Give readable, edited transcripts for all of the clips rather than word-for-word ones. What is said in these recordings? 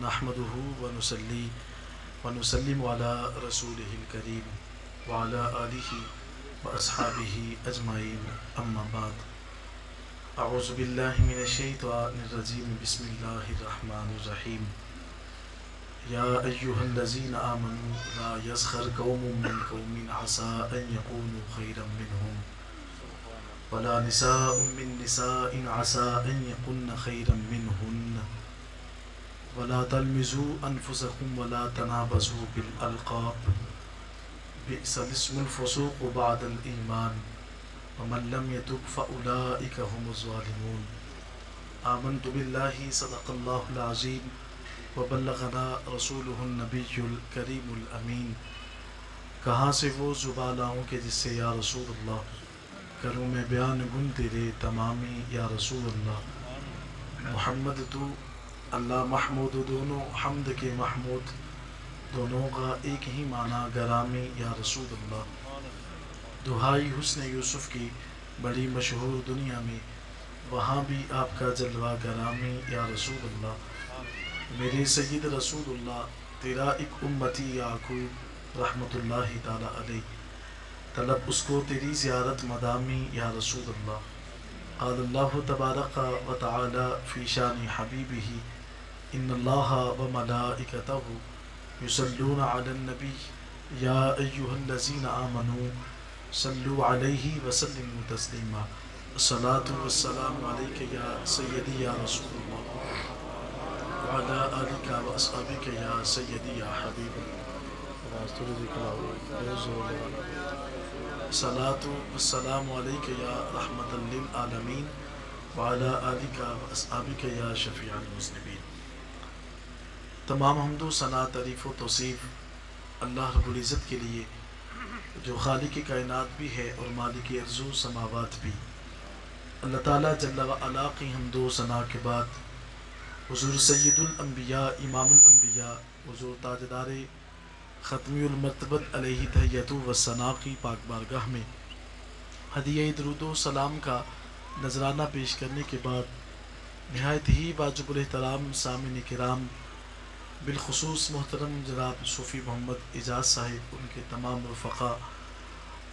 نحمده ونصلي ونسلم على رسوله الكريم وعلى آله وأصحابه أجمعين أما بعد أعوذ بالله من الشيطان الرجيم بسم الله الرحمن الرحيم يا أيها الذين آمنوا لا يسخر قوم من قوم عسى أن يكونوا خيرا منهم ولا نساء من نساء عسى أن يكن خيرا منهن ولا تلمزوا أنفسكم ولا تنابزوا بالألقاب بئس الاسم الفسوق بعد الإيمان ومن لم يتب فأولئك هم الظالمون آمنت بالله صدق الله العظيم وبلغنا رسوله النبی الکریم الامین۔ کہاں سے وہ زبان لاؤں کہ جس سے یا رسول اللہ کروں میں بیان گن تیرے تمامی یا رسول اللہ۔ محمد تو اللہ محمود دونوں حمد کے محمود دونوں کا ایک ہی معنی گرامی یا رسول اللہ۔ دہائی حسن یوسف کی بڑی مشہور دنیا میں وہاں بھی آپ کا جلوہ گرامی یا رسول اللہ۔ میرے سید رسول اللہ تیرا ایک امتی یعقوب رحمت اللہ تعالی علیہ، طلب اس کو تیری زیارت مدامی یا رسول اللہ۔ قال اللہ تبارک و تعالی فی شان حبیبہ ان اللہ و ملائکتہ یصلون علی النبی یا ایہا الذین آمنوا صلوا علیہ وسلموا تسلیما۔ الصلاۃ والسلام علیک یا سیدی یا رسول اللہ وعلی آلک و اصحابک یا سیدی یا حبیب۔ الصلاۃ والسلام علیک یا رحمۃ للعالمین وعلی آلک و اصحابک یا شفیع المذنبین۔ تمام حمد و ثنا تعریف و توصیف اللہ رب العزت کے لیے جو خالق کائنات بھی ہے اور مالک ارض و سماوات بھی۔ اللہ تعالیٰ جل و علا کی حمد و ثنا کے بعد حضور سید الانبیاء امام الانبیاء حضور تاجدار ختمی المرتبت علیہ تحیت و ثنا کی پاک بارگاہ میں ہدیہ درود و سلام کا نذرانہ پیش کرنے کے بعد نہایت ہی واجب الاحترام سامعین کرام، بالخصوص محترم جناب صوفی محمد اعجاز صاحب، ان کے تمام رفقا،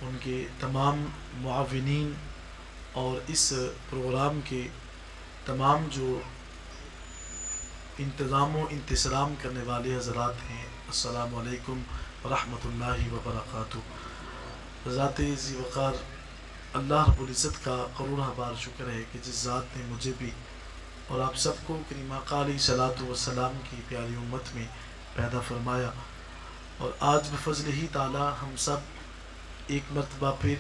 ان کے تمام معاونین اور اس پروگرام کے تمام جو انتظام و انتظام کرنے والے حضرات ہیں، السلام علیکم ورحمۃ اللہ وبرکاتہ۔ ذات ذی وقار اللہ رب العزت کا کروڑہ بار شکر ہے کہ جس ذات نے مجھے بھی اور آپ سب کو کریم آقا علیہ صلاۃ والسلام کی پیاری امت میں پیدا فرمایا، اور آج بفضل ہی تعالی ہم سب ایک مرتبہ پھر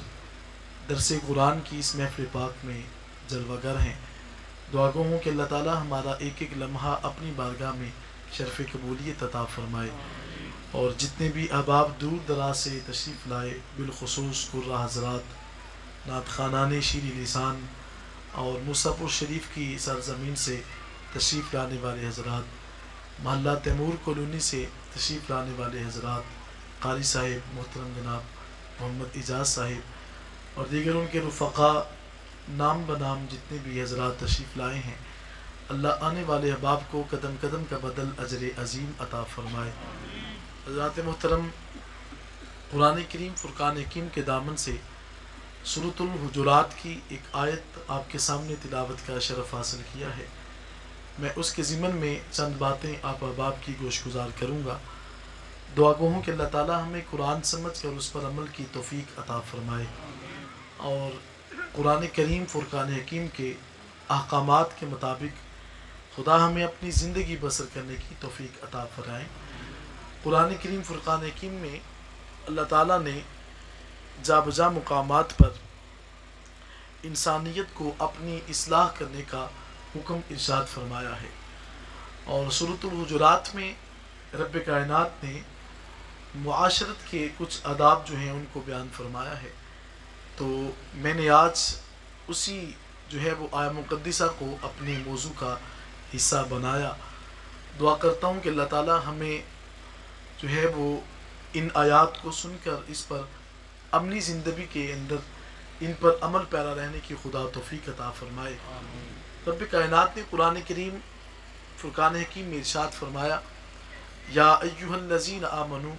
درس قرآن کی اس محفل پاک میں جلوہ گر ہیں۔ دعا گو ہوں کہ اللہ تعالی ہمارا ایک ایک لمحہ اپنی بارگاہ میں شرف قبولیت عطا فرمائے، اور جتنے بھی احباب دور دراز سے تشریف لائے، بالخصوص قرہ حضرات، نعت خوانان شیریں لسان اور مصحف الشریف کی سرزمین سے تشریف لانے والے حضرات، محلہ تیمور کالونی سے تشریف لانے والے حضرات، قاری صاحب محترم جناب محمد اعجاز صاحب اور دیگر ان کے رفقا، نام بنام جتنے بھی حضرات تشریف لائے ہیں، اللہ آنے والے احباب کو قدم قدم کا بدل اجر عظیم عطا فرمائے۔ حضرات محترم، قرآن کریم فرقان حکیم کے دامن سے سورۃ الحجرات کی ایک آیت آپ کے سامنے تلاوت کا شرف حاصل کیا ہے۔ میں اس کے ضمن میں چند باتیں آپ احباب کی گوش گزار کروں گا۔ دعا گو ہوں کہ اللہ تعالی ہمیں قرآن سمجھ کر اس پر عمل کی توفیق عطا فرمائے، اور قرآن کریم فرقان حکیم کے احکامات کے مطابق خدا ہمیں اپنی زندگی بسر کرنے کی توفیق عطا فرمائے۔ قرآن کریم فرقان حکیم میں اللہ تعالیٰ نے جا بجا مقامات پر انسانیت کو اپنی اصلاح کرنے کا حکم ارشاد فرمایا ہے، اور سورۃ الحجرات میں رب کائنات نے معاشرت کے کچھ آداب جو ہیں ان کو بیان فرمایا ہے۔ تو میں نے آج اسی جو ہے وہ آیہ مقدسہ کو اپنے موضوع کا حصہ بنایا۔ دعا کرتا ہوں کہ اللہ تعالی ہمیں جو ہے وہ ان آیات کو سن کر اس پر اپنی زندگی کے اندر ان پر عمل پیرا رہنے کی خدا توفیق عطا فرمائے۔ رب کائنات نے قرآن کریم فرقان حکیم میں ارشاد فرمایا یا ایھا الذین آمنوا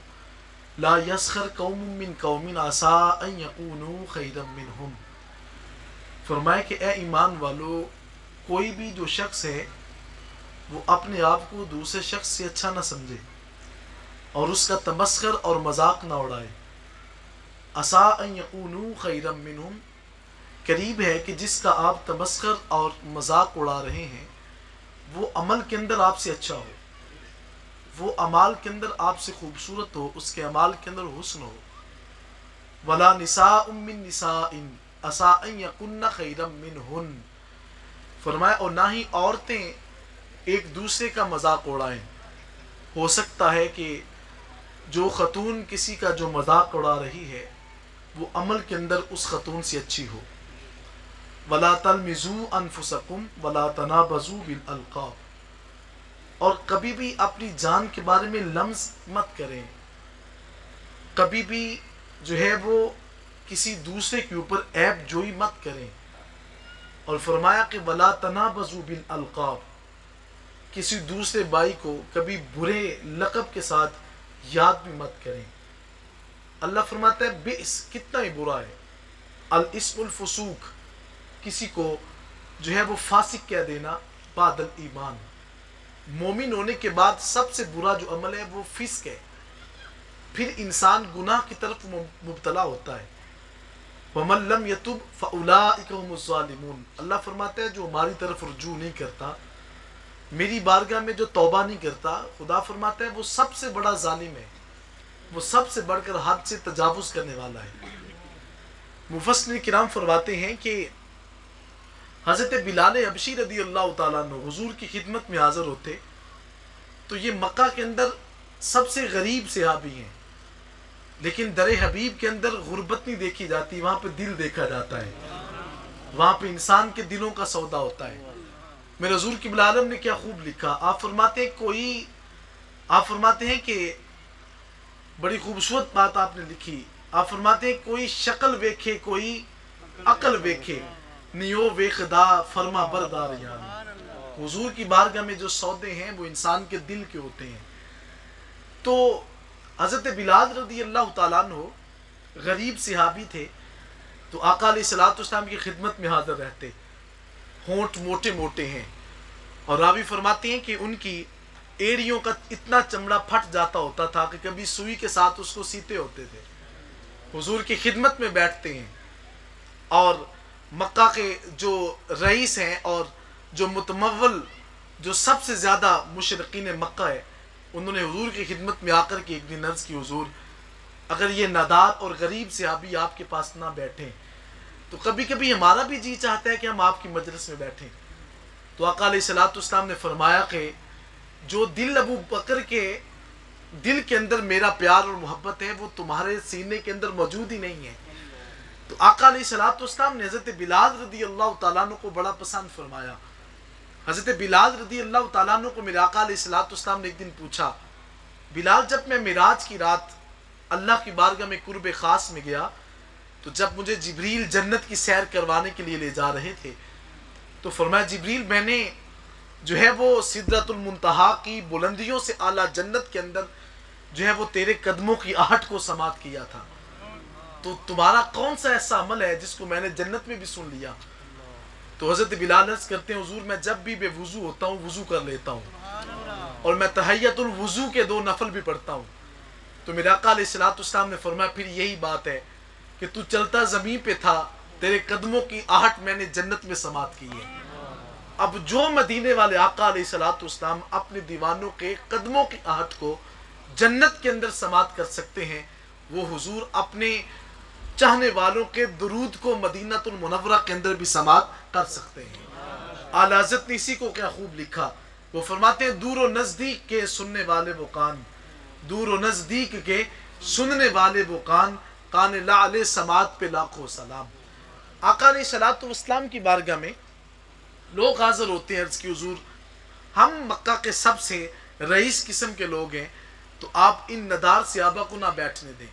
لا یسخر قوم من قوم عسى ان یکونوا خیرا منہم، فرمایا کہ اے ایمان والو، کوئی بھی جو شخص ہے وہ اپنے آپ کو دوسرے شخص سے اچھا نہ سمجھے اور اس کا تمسخر اور مذاق نہ اڑائے۔ عسى ان یکونوا خیرا منہم، قریب ہے کہ جس کا آپ تمسخر اور مذاق اڑا رہے ہیں وہ عمل کے اندر آپ سے اچھا ہو، وہ اعمال کے اندر آپ سے خوبصورت ہو، اس کے اعمال کے اندر حسن ہو۔ ولا نساء من نساء عسى ان یکن خیرا منہن، فرمایا اور نہ ہی عورتیں ایک دوسرے کا مذاق اڑائیں، ہو سکتا ہے کہ جو خاتون کسی کا جو مذاق اڑا رہی ہے وہ عمل کے اندر اس خاتون سے اچھی ہو۔ ولا تلمزوا انفسکم ولا تنابزوا بالالقاب، اور کبھی بھی اپنی جان کے بارے میں لمز مت کریں، کبھی بھی جو ہے وہ کسی دوسرے کے اوپر عیب جوئی مت کریں۔ اور فرمایا کہ ولا تنابزوا بالالقاب، کسی دوسرے بھائی کو کبھی برے لقب کے ساتھ یاد بھی مت کریں۔ اللہ فرماتا ہے بئس، کتنا ہی برا ہے، الاسم الفسوق، کسی کو جو ہے وہ فاسق کہہ دینا، بعد الایمان، مومن ہونے کے بعد سب سے برا جو عمل ہے وہ فسق ہے، پھر انسان گناہ کی طرف مبتلا ہوتا ہے۔ وَمَن لَّمْ يَتُبْ فَأُولَٰئِكَ هُمُ الظَّالِمُونَ، اللہ فرماتا ہے جو ہماری طرف رجوع نہیں کرتا، میری بارگاہ میں جو توبہ نہیں کرتا، خدا فرماتا ہے وہ سب سے بڑا ظالم ہے، وہ سب سے بڑھ کر حد سے تجاوز کرنے والا ہے۔ مفسرین کرام فرماتے ہیں کہ حضرت بلال حبشی رضی اللہ تعالیٰ عنہ حضور کی خدمت میں حاضر ہوتے تو یہ مکہ کے اندر سب سے غریب صحابی ہیں، لیکن در حبیب کے اندر غربت نہیں دیکھی جاتی، وہاں پہ دل دیکھا جاتا ہے، وہاں پہ انسان کے دلوں کا سودا ہوتا ہے۔ میرے حضور قبلہ عالم نے کیا خوب لکھا، آپ فرماتے ہیں کہ بڑی خوبصورت بات آپ نے لکھی، آپ فرماتے ہیں کوئی شکل ویکھے کوئی عقل ویکھے، نیو ویخدا فرما بردار یار، حضور کی بارگاہ میں جو سودے ہیں وہ انسان کے دل کے ہوتے ہیں۔ تو حضرت بلال رضی اللہ تعالیٰ عنہ غریب صحابی تھے، تو آقا علیہ السلام کی خدمت میں حاضر رہتے، ہونٹ موٹے موٹے ہیں، اور راوی فرماتے ہیں کہ ان کی ایڑیوں کا اتنا چمڑا پھٹ جاتا ہوتا تھا کہ کبھی سوئی کے ساتھ اس کو سیتے ہوتے تھے۔ حضور کی خدمت میں بیٹھتے ہیں، اور مکہ کے جو رئیس ہیں اور جو متمول، جو سب سے زیادہ مشرقین مکہ ہے، انہوں نے حضور کی خدمت میں آ کر کے ایک دن عرض کی، حضور اگر یہ نادار اور غریب صحابی آپ کے پاس نہ بیٹھیں تو کبھی کبھی ہمارا بھی جی چاہتا ہے کہ ہم آپ کی مجلس میں بیٹھیں۔ تو آقا علیہ السلام نے فرمایا کہ جو دل ابو بکر کے دل کے اندر میرا پیار اور محبت ہے وہ تمہارے سینے کے اندر موجود ہی نہیں ہے۔ تو آقا علیہ السلام نے حضرت بلال رضی اللہ تعالیٰ عنہ کو بڑا پسند فرمایا۔ حضرت بلال رضی اللہ تعالیٰ عنہ کو میرے آقا علیہ السلام نے ایک دن پوچھا، بلال جب میں معراج کی رات اللہ کی بارگاہ میں قرب خاص میں گیا تو جب مجھے جبریل جنت کی سیر کروانے کے لیے لے جا رہے تھے تو فرمایا جبریل میں نے جو ہے وہ سدرۃ المنتہا کی بلندیوں سے اعلیٰ جنت کے اندر جو ہے وہ تیرے قدموں کی آہٹ کو سماعت کیا تھا، تو تمہارا کون سا ایسا عمل ہے جس کو میں نے جنت میں بھی سن لیا؟ تو حضرت بلال عرض کرتے ہیں، حضور میں جب بھی بے وضو ہوتا ہوں وضو کر لیتا ہوں، اور میں تحیت الوضو کے 2 نفل بھی پڑھتا ہوں۔ تو میرے آقا علیہ السلام نے فرمایا پھر یہی بات ہے کہ تو چلتا زمین پہ تھا، تیرے قدموں کی آہٹ میں نے جنت میں سماعت کی ہے۔ اب جو مدینے والے آقا علیہ السلام اپنے دیوانوں کے قدموں کی آہٹ کو جنت کے اندر سماعت کر سکتے ہیں، وہ حضور اپنے چاہنے والوں کے درود کو مدینہ المنورہ کے اندر بھی سماعت کر سکتے ہیں۔ اعلیٰ حضرت نے اسی کو کیا خوب لکھا، وہ فرماتے ہیں دور و نزدیک کے سننے والے وہ کان، دور و نزدیک کے سننے والے وہ کان، کان لعل سماعت پہ لاکھوں سلام۔ آقا علیہ السلام کی بارگاہ میں لوگ حاضر ہوتے ہیں، عرض کی حضور ہم مکہ کے سب سے رئیس قسم کے لوگ ہیں، تو آپ ان ندار صحابہ کو نہ بیٹھنے دیں۔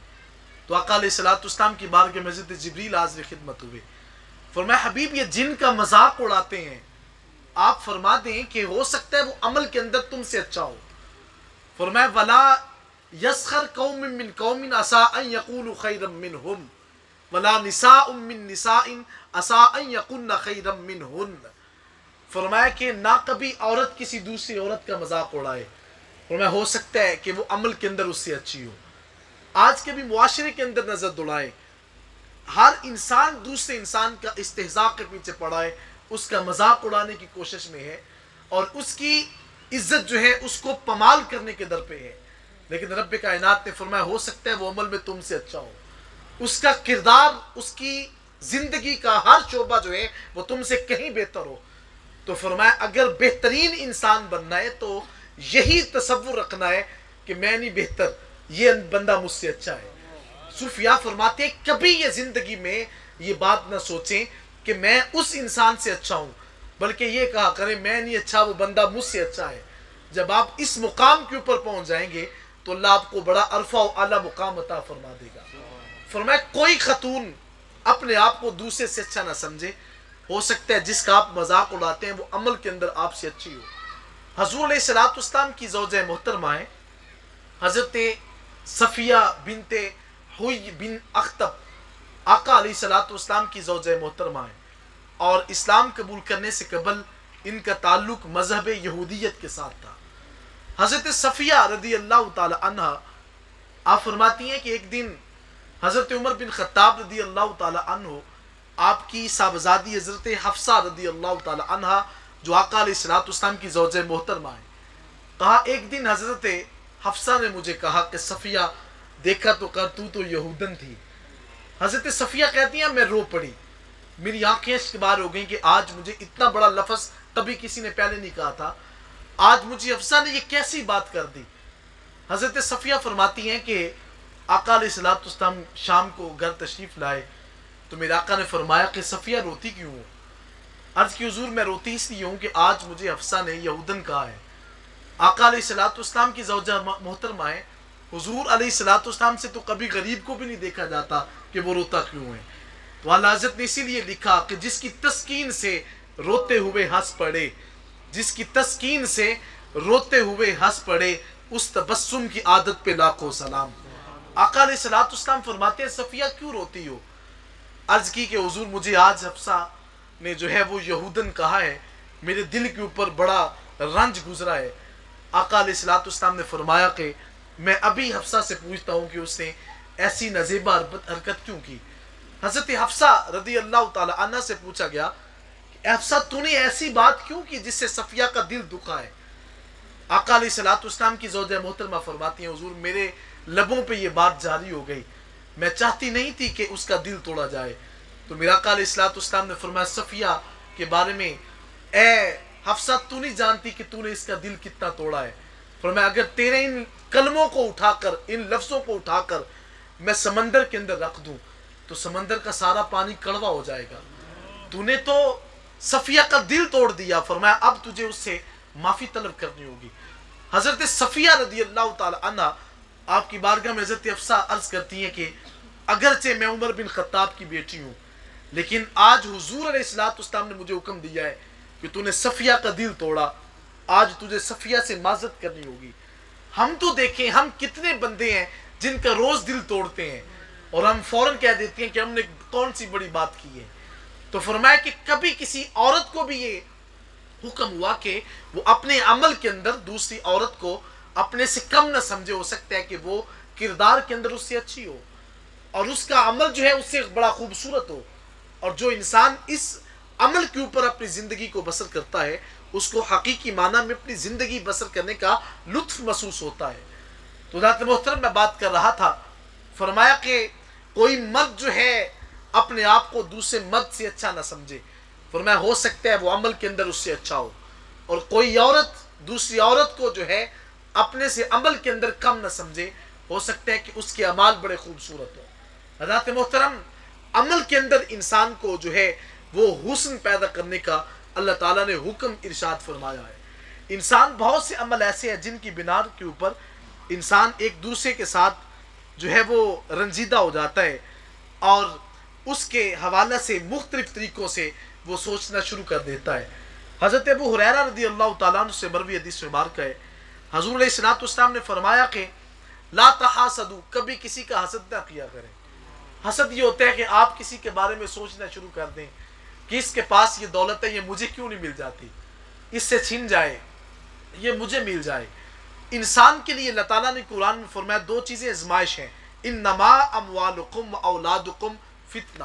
تو آقا علیہ السلام کی بارگاہ میں حضرت جبریل حاضر خدمت ہوئے، فرمایا حبیب یہ جن کا مذاق اڑاتے ہیں آپ فرما دیں کہ ہو سکتا ہے وہ عمل کے اندر تم سے اچھا ہو. فرمایا ولا یسخر قوم من قوم عسى ان يكونوا خيرا منهم ولا نساء من نساء عسى ان يكن خيرا منهن. فرمایا کہ نہ کبھی عورت کسی دوسری عورت کا مذاق اڑائے. فرمایا ہو سکتا ہے کہ وہ عمل کے اندر اس سے اچھی ہو. آج کے بھی معاشرے کے اندر نظر دوڑائے، ہر انسان دوسرے انسان کا استہزاء کے پیچھے پڑا ہے، اس کا مذاق اڑانے کی کوشش میں ہے، اور اس کی عزت جو ہے اس کو پامال کرنے کے در پہ ہے. لیکن رب کائنات نے فرمایا ہو سکتا ہے وہ عمل میں تم سے اچھا ہو، اس کا کردار، اس کی زندگی کا ہر شعبہ جو ہے وہ تم سے کہیں بہتر ہو. تو فرمایا اگر بہترین انسان بننا ہے تو یہی تصور رکھنا ہے کہ میں نہیں بہتر، یہ بندہ مجھ سے اچھا ہے. صوفیاء فرماتے ہیں کبھی یہ زندگی میں یہ بات نہ سوچیں کہ میں اس انسان سے اچھا ہوں، بلکہ یہ کہا کریں میں نہیں اچھا، وہ بندہ مجھ سے اچھا ہے. جب آپ اس مقام کے اوپر پہنچ جائیں گے تو اللہ آپ کو بڑا عرفہ و اعلیٰ مقام عطا فرما دے گا. فرمایا کوئی خاتون اپنے آپ کو دوسرے سے اچھا نہ سمجھے. ہو سکتا ہے جس کا آپ مذاق اڑاتے ہیں وہ عمل کے اندر آپ سے اچھی ہو. حضور علیہ السلام کی زوجہ محترمہ ہیں حضرت صفیہ بنت حوی بن اخطب، آقا علیہ السلام کی زوجہ محترمہ ہیں، اور اسلام قبول کرنے سے قبل ان کا تعلق مذہب یہودیت کے ساتھ تھا. حضرت صفیہ رضی اللہ تعالی عنہ آپ فرماتی ہیں کہ ایک دن حضرت عمر بن خطاب رضی اللہ تعالی عنہ آپ کی صاحبزادی حضرت حفصہ رضی اللہ تعالی عنہ جو آقا علیہ السلام کی زوجہ محترمہ ہیں، کہا ایک دن حضرت حفصہ نے مجھے کہا کہ صفیہ دیکھا تو کر تو یہودن تھی. حضرت صفیہ کہتی ہیں میں رو پڑی، میری آنکھیں اشک بار ہو گئیں کہ آج مجھے اتنا بڑا لفظ کبھی کسی نے پہلے نہیں کہا تھا، آج مجھے حفصہ نے یہ کیسی بات کر دی. حضرت صفیہ فرماتی ہیں کہ آقا علیہ السلام شام کو گھر تشریف لائے تو میرے آقا نے فرمایا کہ صفیہ روتی کیوں ہو؟ عرض کی حضور میں روتی اس لیے ہوں کہ آج مجھے حفصہ نے یہودن کہا ہے. آقا علیہ السلام کی زوجہ محترمہ ہے، حضور علیہ السلام سے تو کبھی غریب کو بھی نہیں دیکھا جاتا کہ وہ روتا کیوں ہے. تو اعلیٰ حضرت نے اسی لیے لکھا کہ جس کی تسکین سے روتے ہوئے ہنس پڑے، جس کی تسکین سے روتے ہوئے ہنس پڑے، اس تبسم کی عادت پہ لاکھوں سلام. آقا علیہ السلام فرماتے ہیں صفیہ کیوں روتی ہو؟ عرض کی کہ حضور مجھے آج حفصہ نے جو ہے وہ یہودن کہا ہے، میرے دل کے اوپر بڑا رنج گزرا ہے. آقا علیہ السلام نے فرمایا کہ میں ابھی حفصہ سے پوچھتا ہوں کہ اس نے ایسی نازیبہ حرکت کیوں کی. حضرت حفصہ رضی اللہ تعالی عنہ سے پوچھا گیا کہ حفصہ تو نے ایسی بات کیوں کی جس سے صفیہ کا دل دکھا ہے؟ آقا علیہ السلام کی زوجہ محترمہ فرماتی ہیں حضور میرے لبوں پہ یہ بات جاری ہو گئی، میں چاہتی نہیں تھی کہ اس کا دل توڑا جائے. تو میرا آقا علیہ السلام نے فرمایا صفیہ کے بارے میں اے حفصہ تو نہیں جانتی کہ تو نے اس کا دل کتنا توڑا ہے. فرمایا اگر تیرے ان کلموں کو اٹھا کر، ان لفظوں کو اٹھا کر میں سمندر کے اندر رکھ دوں تو سمندر کا سارا پانی کڑوا ہو جائے گا. تو نے تو صفیہ کا دل توڑ دیا. فرمایا اب تجھے اس سے معافی طلب کرنی ہوگی. حضرت صفیہ رضی اللہ تعالی عنہ آپ کی بارگاہ میں حضرت حفصہ عرض کرتی ہیں کہ اگرچہ میں عمر بن خطاب کی بیٹی ہوں لیکن آج حضور علیہ السلام نے مجھے حکم دیا ہے کہ تو نے صفیہ کا دل توڑا، آج تجھے صفیہ سے معذرت کرنی ہوگی. ہم تو دیکھیں ہم کتنے بندے ہیں جن کا روز دل توڑتے ہیں اور ہم فوراً کہہ دیتے ہیں کہ ہم نے کون سی بڑی بات کی ہے. تو فرمایا کہ کبھی کسی عورت کو بھی یہ حکم ہوا کہ وہ اپنے عمل کے اندر دوسری عورت کو اپنے سے کم نہ سمجھے. ہو سکتا ہے کہ وہ کردار کے اندر اس سے اچھی ہو اور اس کا عمل جو ہے اس سے بڑا خوبصورت ہو، اور جو انسان اس عمل کے اوپر اپنی زندگی کو بسر کرتا ہے اس کو حقیقی معنی میں اپنی زندگی بسر کرنے کا لطف محسوس ہوتا ہے. تو حضرت محترم میں بات کر رہا تھا، فرمایا کہ کوئی مرد جو ہے اپنے آپ کو دوسرے مرد سے اچھا نہ سمجھے. فرمایا ہو سکتا ہے وہ عمل کے اندر اس سے اچھا ہو، اور کوئی عورت دوسری عورت کو جو ہے اپنے سے عمل کے اندر کم نہ سمجھے. ہو سکتا ہے کہ اس کے اعمال بڑے خوبصورت ہوں. حضرت محترم عمل کے اندر انسان کو جو ہے وہ حسن پیدا کرنے کا اللہ تعالیٰ نے حکم ارشاد فرمایا ہے. انسان بہت سے عمل ایسے ہیں جن کی بنا کے اوپر انسان ایک دوسرے کے ساتھ جو ہے وہ رنجیدہ ہو جاتا ہے اور اس کے حوالے سے مختلف طریقوں سے وہ سوچنا شروع کر دیتا ہے. حضرت ابو ہریرہ رضی اللہ تعالیٰ عنہ سے مروی حدیث مبارک ہے، حضور علیہ الصلوۃ والسلام نے فرمایا کہ لا تحاسدوا، کبھی کسی کا حسد نہ کیا کریں۔ حسد یہ ہوتا ہے کہ آپ کسی کے بارے میں سوچنا شروع کر دیں کہ اس کے پاس یہ دولت ہے، یہ مجھے کیوں نہیں مل جاتی، اس سے چھن جائے، یہ مجھے مل جائے۔ انسان کے لیے اللہ تعالیٰ نے قرآن میں فرمایا دو چیزیں آزمائش ہیں، انما اموالکم اولادکم فتنہ،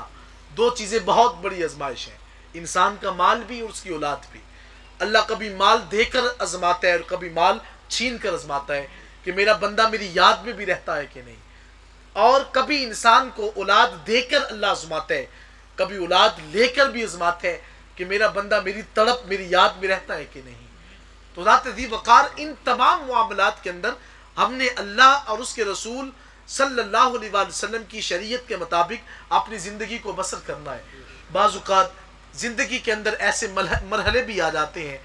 دو چیزیں بہت بڑی آزمائش ہیں، انسان کا مال بھی اور اس کی اولاد بھی۔ اللہ کبھی مال دے کر آزماتا ہے اور کبھی مال چھین کر آزماتا ہے کہ میرا بندہ میری یاد میں بھی رہتا ہے کہ نہیں، اور کبھی انسان کو اولاد دے کر اللہ آزماتا ہے، کبھی اولاد لے کر بھی آزماتا ہے کہ میرا بندہ میری تڑپ میری یاد میں رہتا ہے کہ نہیں۔ تو ذات ذی وقار ان تمام معاملات کے اندر ہم نے اللہ اور اس کے رسول صلی اللہ علیہ وآلہ وسلم کی شریعت کے مطابق اپنی زندگی کو بسر کرنا ہے۔ بعض اوقات زندگی کے اندر ایسے مرحلے بھی آ جاتے ہیں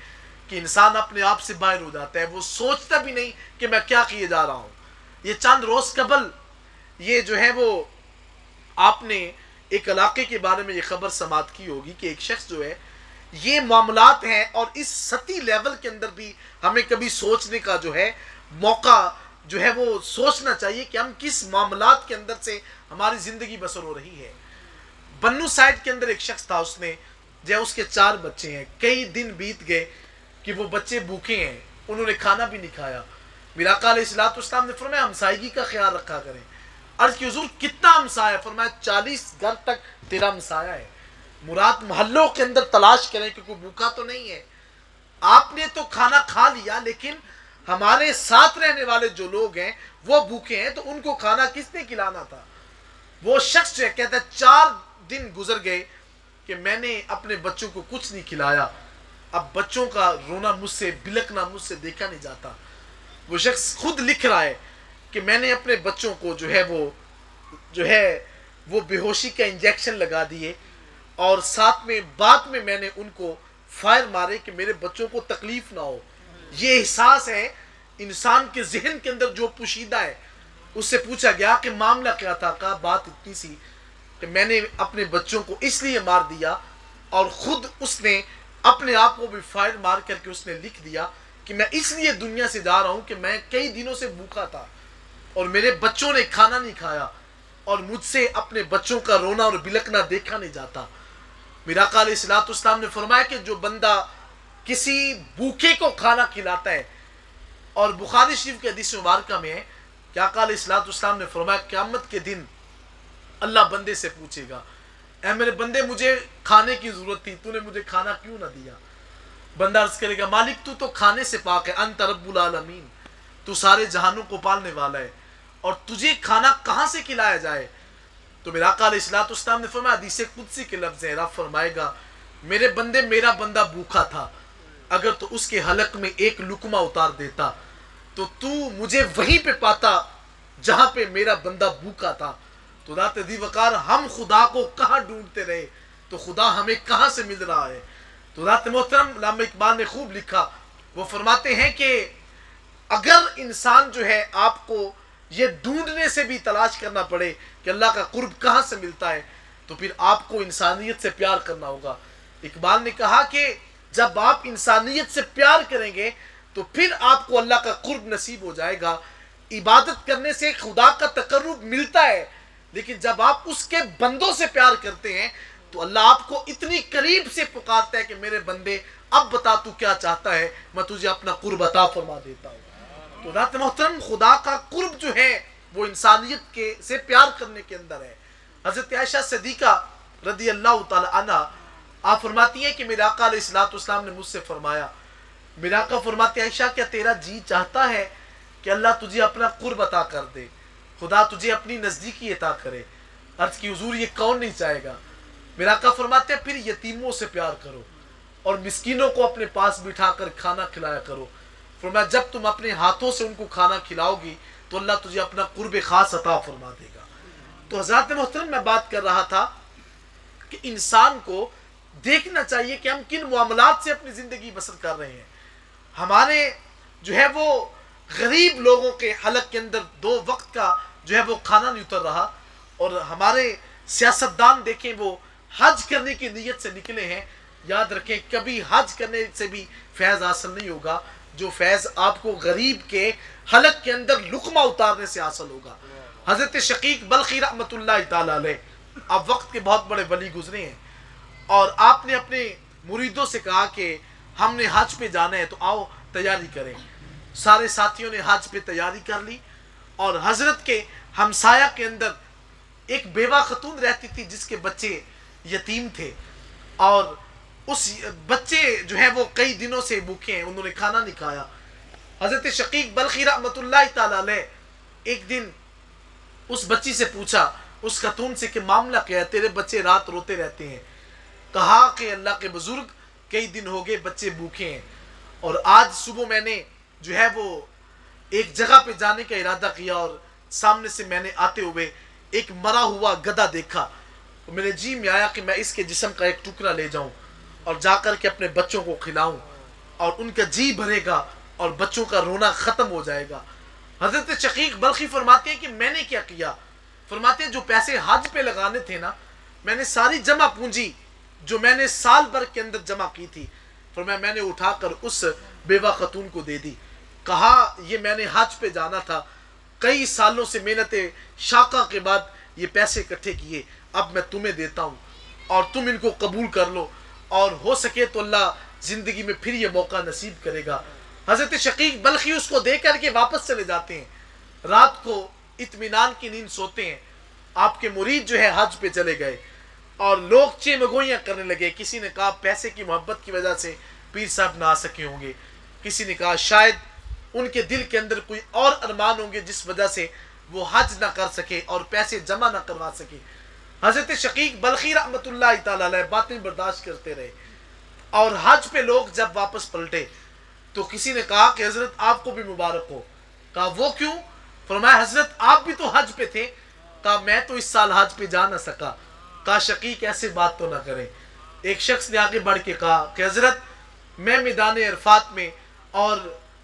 کہ انسان اپنے آپ سے باہر ہو جاتا ہے، وہ سوچتا بھی نہیں کہ میں کیا کیے جا رہا ہوں۔ یہ چند روز قبل یہ جو ہے وہ آپ نے ایک علاقے کے بارے میں یہ خبر سماعت کی ہوگی کہ ایک شخص جو ہے، یہ معاملات ہیں اور اس سطحی لیول کے اندر بھی ہمیں کبھی سوچنے کا جو ہے موقع جو ہے وہ سوچنا چاہیے کہ ہم کس معاملات کے اندر سے ہماری زندگی بسر ہو رہی ہے۔ بنو سائد کے اندر ایک شخص تھا، اس نے جو اس کے 4 بچے ہیں، کئی دن بیت گئے کہ وہ بچے بھوکے ہیں، انہوں نے کھانا بھی نہیں کھایا۔ میرا آقا علیہ الصلوۃ والسلام نے فرمایا ہمسائیگی کا خیال رکھا کریں۔ عرض کی حضور کتنا ہمسایہ؟ فرمایا 40 گھر تک تیرا ہمسایہ ہے، مراد محلوں کے اندر تلاش کریں کہ کوئی بھوکا تو نہیں ہے۔ آپ نے تو کھانا کھا لیا لیکن ہمارے ساتھ رہنے والے جو لوگ ہیں وہ بھوکے ہیں، تو ان کو کھانا کس نے کھلانا تھا؟ وہ شخص جو ہے کہتا ہے 4 دن گزر گئے کہ میں نے اپنے بچوں کو کچھ نہیں کھلایا، اب بچوں کا رونا مجھ سے بلکنا مجھ سے دیکھا نہیں جاتا۔ وہ شخص خود لکھ رہا ہے کہ میں نے اپنے بچوں کو جو ہے وہ بے ہوشی کا انجیکشن لگا دیے، اور ساتھ میں بعد میں نے ان کو فائر مارے کہ میرے بچوں کو تکلیف نہ ہو۔ یہ احساس ہے انسان کے ذہن کے اندر جو پوشیدہ ہے۔ اس سے پوچھا گیا کہ معاملہ کیا تھا؟ کہا بات اتنی سی کہ میں نے اپنے بچوں کو اس لیے مار دیا، اور خود اس نے اپنے آپ کو بھی فائر مار کر کے اس نے لکھ دیا کہ میں اس لیے دنیا سے جا رہا ہوں کہ میں کئی دنوں سے بھوکا تھا اور میرے بچوں نے کھانا نہیں کھایا، اور مجھ سے اپنے بچوں کا رونا اور بلکنا دیکھا نہیں جاتا۔ میرا آقا علیہ الصلوۃ والسلام نے فرمایا کہ جو بندہ کسی بھوکے کو کھانا کھلاتا ہے، اور بخاری شریف کے حدیث مبارکہ میں ہے کہ آقا علیہ الصلوۃ والسلام نے فرمایا قیامت کے دن اللہ بندے سے پوچھے گا اے میرے بندے مجھے کھانے کی ضرورت تھی، تو نے مجھے کھانا کیوں نہ دیا؟ بندہ عرض کرے گا مالک تو کھانے سے پاک ہے، انت رب العالمین، تو سارے جہانوں کو پالنے والا ہے، اور تجھے کھانا کہاں سے کھلایا جائے؟ تو میرا آقا علیہ الصلوۃ والسلام نے فرمایا حدیث قدسی کے لفظ ہیں، رب فرمائے گا میرے بندے میرا بندہ بھوکا تھا، اگر تو اس کے حلق میں ایک لقمہ اتار دیتا تو مجھے وہیں پہ پاتا جہاں پہ میرا بندہ بھوکا تھا۔ تو ذات ذی وقار ہم خدا کو کہاں ڈھونڈتے رہے تو خدا ہمیں کہاں سے مل رہا ہے؟ تو ذات محترم علامہ اقبال نے خوب لکھا، وہ فرماتے ہیں کہ اگر انسان جو ہے آپ کو یہ ڈھونڈنے سے بھی تلاش کرنا پڑے کہ اللہ کا قرب کہاں سے ملتا ہے، تو پھر آپ کو انسانیت سے پیار کرنا ہوگا۔ اقبال نے کہا کہ جب آپ انسانیت سے پیار کریں گے تو پھر آپ کو اللہ کا قرب نصیب ہو جائے گا۔ عبادت کرنے سے خدا کا تقرب ملتا ہے، لیکن جب آپ اس کے بندوں سے پیار کرتے ہیں تو اللہ آپ کو اتنی قریب سے پکارتا ہے کہ میرے بندے اب بتا تو کیا چاہتا ہے، میں تجھے اپنا قرب عطا فرما دیتا ہوں۔ تو ذات محترم خدا کا قرب جو ہے وہ انسانیت کے سے پیار کرنے کے اندر ہے۔ حضرت عائشہ صدیقہ رضی اللہ تعالی عنہ آپ فرماتی ہیں کہ میرے آقا علیہ الصلوۃ والسلام نے مجھ سے فرمایا، میرے آقا فرماتے ہیں عائشہ کیا تیرا جی چاہتا ہے کہ اللہ تجھے اپنا قرب عطا کر دے، خدا تجھے اپنی نزدیکی عطا کرے؟ عرض کی حضور یہ کون نہیں چاہے گا؟ میرا آقا فرماتے ہیں پھر یتیموں سے پیار کرو اور مسکینوں کو اپنے پاس بٹھا کر کھانا کھلایا کرو۔ فرمایا جب تم اپنے ہاتھوں سے ان کو کھانا کھلاؤ گی تو اللہ تجھے اپنا قرب خاص عطا فرما دے گا۔ تو حضرات محترم میں بات کر رہا تھا کہ انسان کو دیکھنا چاہیے کہ ہم کن معاملات سے اپنی زندگی بسر کر رہے ہیں۔ ہمارے جو ہے وہ غریب لوگوں کے حلق کے اندر 2 وقت کا جو ہے وہ کھانا نہیں اتر رہا، اور ہمارے سیاستدان دیکھیں وہ حج کرنے کی نیت سے نکلے ہیں، یاد رکھیں کبھی حج کرنے سے بھی فیض حاصل نہیں ہوگا، جو فیض آپ کو غریب کے حلق کے اندر لقمہ اتارنے سے حاصل ہوگا۔ حضرت شقیق بلخی رحمۃ اللہ تعالی علیہ، آپ وقت کے بہت بڑے ولی گزرے ہیں، اور آپ نے اپنے مریدوں سے کہا کہ ہم نے حج پہ جانا ہے تو آؤ تیاری کریں۔ سارے ساتھیوں نے حج پہ تیاری کر لی، اور حضرت کے ہمسایہ کے اندر ایک بیوہ خاتون رہتی تھی جس کے بچے یتیم تھے، اور اس بچے جو ہے وہ کئی دنوں سے بھوکے ہیں، انہوں نے کھانا نہیں کھایا۔ حضرت شقیق بلخی رحمۃ اللہ تعالی علیہ ایک دن اس بچی سے پوچھا، اس خاتون سے، کہ معاملہ کیا ہے، تیرے بچے رات روتے رہتے ہیں؟ کہا کہ اللہ کے بزرگ کئی دن ہو گئے بچے بھوکے ہیں، اور آج صبح میں نے جو ہے وہ ایک جگہ پہ جانے کا ارادہ کیا، اور سامنے سے میں نے آتے ہوئے ایک مرا ہوا گدھا دیکھا، میرے جی میں آیا کہ میں اس کے جسم کا ایک ٹکڑا لے جاؤں اور جا کر کے اپنے بچوں کو کھلاؤں، اور ان کا جی بھرے گا اور بچوں کا رونا ختم ہو جائے گا۔ حضرت شقیق بلخی فرماتے ہیں کہ میں نے کیا کیا؟ فرماتے ہیں جو پیسے حج پہ لگانے تھے نا، میں نے ساری جمع پونجی جو میں نے سال بھر کے اندر جمع کی تھی، فرمایا میں نے اٹھا کر اس بیوہ خاتون کو دے دی۔ کہا یہ میں نے حج پہ جانا تھا، کئی سالوں سے محنت شاقہ کے بعد یہ پیسے اکٹھے کیے، اب میں تمہیں دیتا ہوں اور تم ان کو قبول کر لو، اور ہو سکے تو اللہ زندگی میں پھر یہ موقع نصیب کرے گا۔ حضرت شقیق بلخی اس کو دے کر کے واپس چلے جاتے ہیں، رات کو اطمینان کی نیند سوتے ہیں۔ آپ کے مرید جو ہے حج پہ چلے گئے، اور لوگ چمگوئیاں کرنے لگے۔ کسی نے کہا پیسے کی محبت کی وجہ سے پیر صاحب نہ آ سکے ہوں گے، کسی نے کہا شاید ان کے دل کے اندر کوئی اور ارمان ہوں گے جس وجہ سے وہ حج نہ کر سکے اور پیسے جمع نہ کروا سکے۔ حضرت شقیق بلخی رحمۃ اللہ تعالی علیہ باتیں برداشت کرتے رہے، اور حج پہ لوگ جب واپس پلٹے تو کسی نے کہا کہ حضرت آپ کو بھی مبارک ہو۔ کہا وہ کیوں؟ فرمایا حضرت آپ بھی تو حج پہ تھے۔ کہا میں تو اس سال حج پہ جا نہ سکا۔ کہا شقیق ایسے بات تو نہ کریں۔ ایک شخص نے آگے بڑھ کے کہا کہ حضرت میں میدان عرفات میں اور